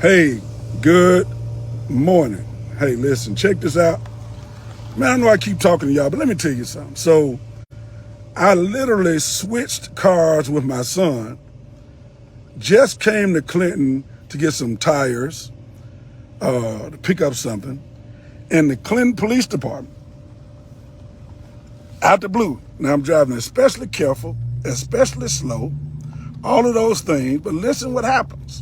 Hey, good morning. Hey, listen, check this out. Man, I know I keep talking to y'all, but let me tell you something. So, I literally switched cars with my son, just came to Clinton to get some tires, to pick up something, and the Clinton Police Department, out the blue. Now, I'm driving especially careful, especially slow, all of those things, but listen what happens.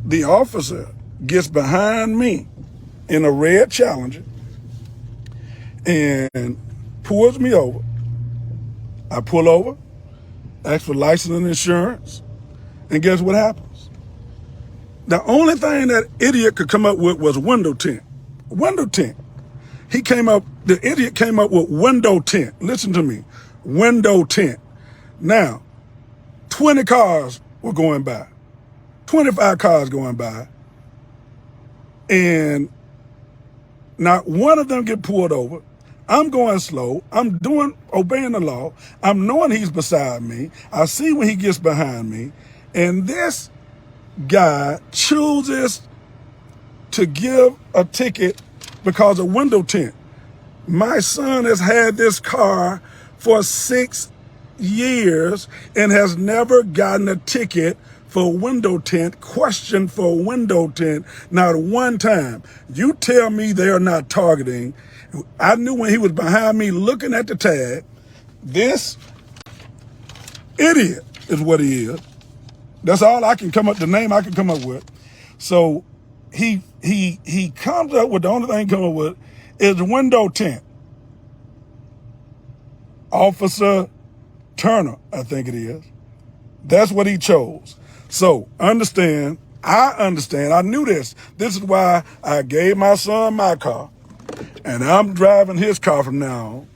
The officer gets behind me in a red Challenger and pulls me over. I pull over, ask for license and insurance, and guess what happens? The only thing that idiot could come up with was window tint. Window tint. The idiot came up with window tint. Listen to me. Window tint. Now, 20 cars were going by, 25 cars going by, and not one of them get pulled over. I'm going slow. Obeying the law. I'm knowing he's beside me. I see when he gets behind me. And this guy chooses to give a ticket because of window tint. My son has had this car for 6 years and has never gotten a ticket for window tint, questioned for window tint, not one time. You tell me they're not targeting. I knew when he was behind me looking at the tag, this idiot is what he is. That's all the name I can come up with. So he comes up with, the only thing he comes up with is window tint. Officer Turner, I think it is. That's what he chose. So I understand, I knew this. This is why I gave my son my car, and I'm driving his car from now on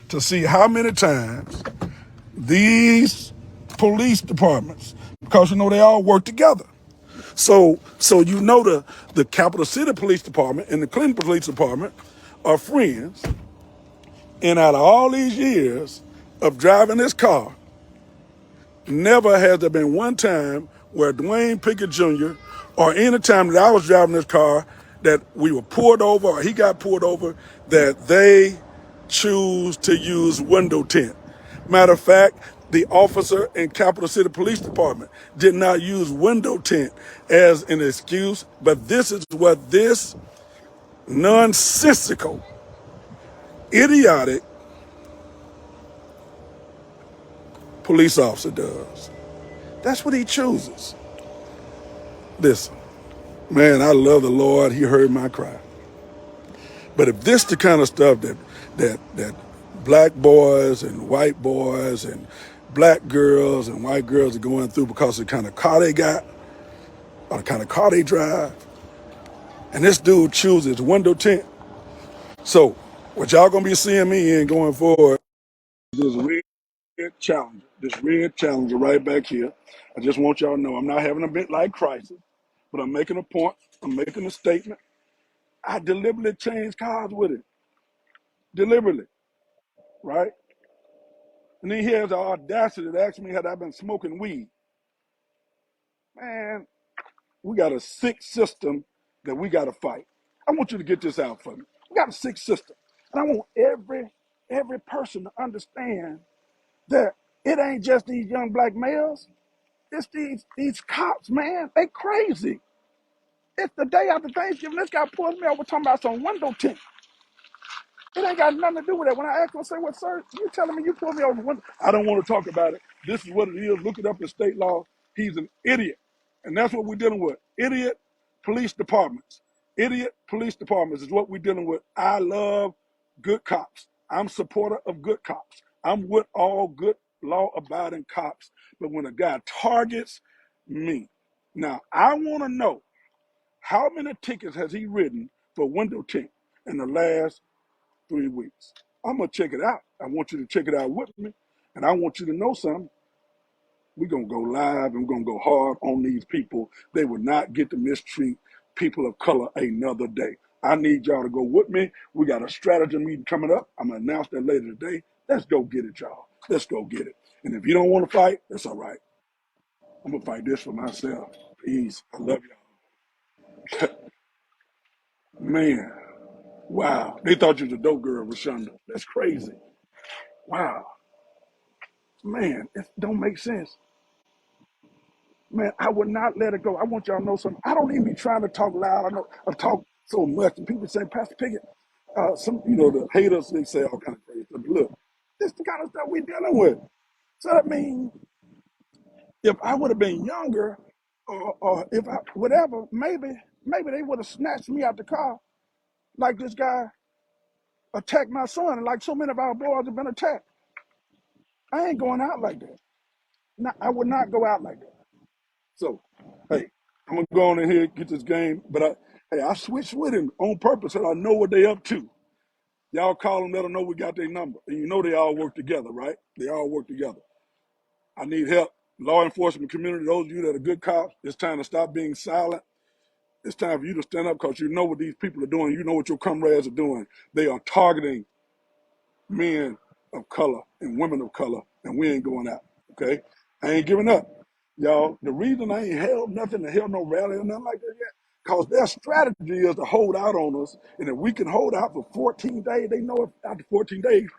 to see how many times these police departments, because they all work together. So the Capital City Police Department and the Clinton Police Department are friends. And out of all these years of driving this car, never has there been one time where Dwayne Pickett Jr. or any time that I was driving this car that we were pulled over or he got pulled over that they choose to use window tint. Matter of fact, the officer in Capital City Police Department did not use window tint as an excuse, but this is what this nonsensical, idiotic police officer does. That's what he chooses. Listen, man, I love the Lord. He heard my cry. But if this the kind of stuff that black boys and white boys and black girls and white girls are going through because of the kind of car they got or the kind of car they drive, and this dude chooses window tint. So what y'all gonna be seeing me in going forward is this red challenger right back here. I just want y'all to know I'm not having a midlife crisis, but I'm making a point. I'm making a statement. I deliberately changed cars with it. Deliberately, right? And then he has the audacity to ask me had I been smoking weed. Man, we got a sick system that we got to fight. I want you to get this out for me. We got a sick system. And I want every person to understand that it ain't just these young black males. It's these cops, man. They crazy. It's the day after Thanksgiving. This guy pulls me over talking about some window tint. It ain't got nothing to do with that. When I ask him, I say, well, sir, you telling me you pulled me over? I don't want to talk about it. This is what it is. Look it up in state law. He's an idiot. And that's what we're dealing with. Idiot police departments. Idiot police departments is what we're dealing with. I love good cops. I'm supporter of good cops. I'm with all good law-abiding cops. But when a guy targets me, now I want to know how many tickets has he written for window tint in the last 3 weeks. I'm gonna check it out. I want you to check it out with me, and I want you to know something. We're gonna go live and we're gonna go hard on these people. They will not get to mistreat people of color another day. I need y'all to go with me. We got a strategy meeting coming up. I'm gonna announce that later today. Let's go get it, y'all. Let's go get it. And if you don't want to fight, that's all right. I'm gonna fight this for myself. Peace. I love y'all. Man, wow. They thought you was a dope girl, Rashonda. That's crazy. Wow. Man, it don't make sense. Man, I would not let it go. I want y'all to know something. I don't even be trying to talk loud. I know I talk so much. And people say, Pastor Pickett, some, the haters, they say all kind of crazy stuff. But look, this is the kind of stuff we're dealing with. So that means if I would have been younger, or if I, whatever, maybe they would have snatched me out the car like this guy attacked my son, and like so many of our boys have been attacked. I ain't going out like that. I would not go out like that. So, hey, I'm gonna go on in here get this game, but I switched with him on purpose, and I know what they up to. Y'all call them, let them know we got their number, and you know they all work together, right? They all work together. I need help, law enforcement community. Those of you that are good cops, it's time to stop being silent. It's time for you to stand up because you know what these people are doing. You know what your comrades are doing. They are targeting men of color and women of color, and we ain't going out, okay? I ain't giving up. Y'all, the reason I ain't held nothing, to held no rally or nothing like that yet, because their strategy is to hold out on us, and if we can hold out for 14 days, they know if after 14 days,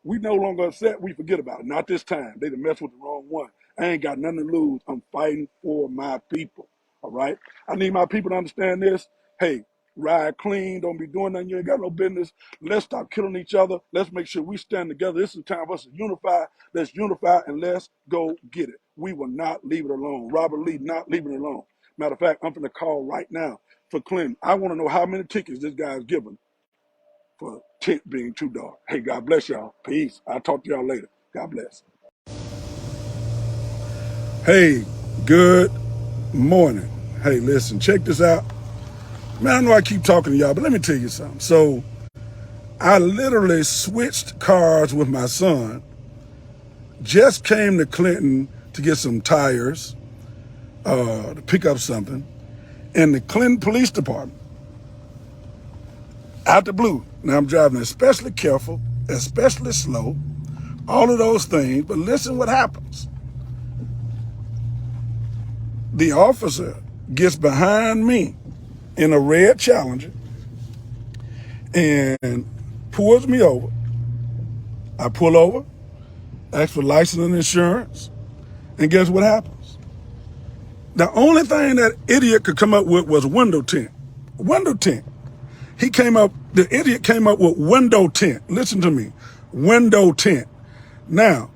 we no longer upset, we forget about it. Not this time. They done messed with the wrong one. I ain't got nothing to lose. I'm fighting for my people, all right? I need my people to understand this. Hey, ride clean. Don't be doing nothing. You ain't got no business. Let's stop killing each other. Let's make sure we stand together. This is the time for us to unify. Let's unify and let's go get it. We will not leave it alone. Robert Lee not leaving it alone. Matter of fact, I'm going to call right now for Clinton. I want to know how many tickets this guy's given for tint being too dark. Hey, God bless y'all. Peace. I'll talk to y'all later. God bless. Hey, good morning. Hey, listen, check this out. Man, I know I keep talking to y'all, but let me tell you something. So I literally switched cars with my son, just came to Clinton to get some tires, to pick up something, and the Clinton Police Department, out the blue. Now I'm driving especially careful, especially slow, all of those things, but listen what happens. The officer gets behind me in a red Challenger and pulls me over. I pull over, ask for license and insurance, and guess what happens? The only thing that idiot could come up with was window tint. Window tint. The idiot came up with window tint. Listen to me. Window tint. Now,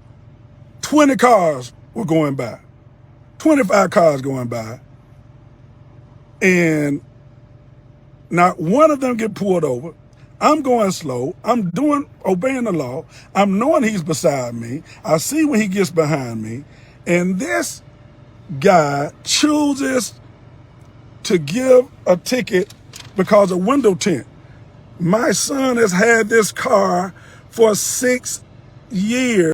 20 cars were going by. 25 cars going by. And not one of them get pulled over. I'm going slow. I'm obeying the law. I'm knowing he's beside me. I see when he gets behind me. And this guy chooses to give a ticket because of window tint. My son has had this car for 6 years.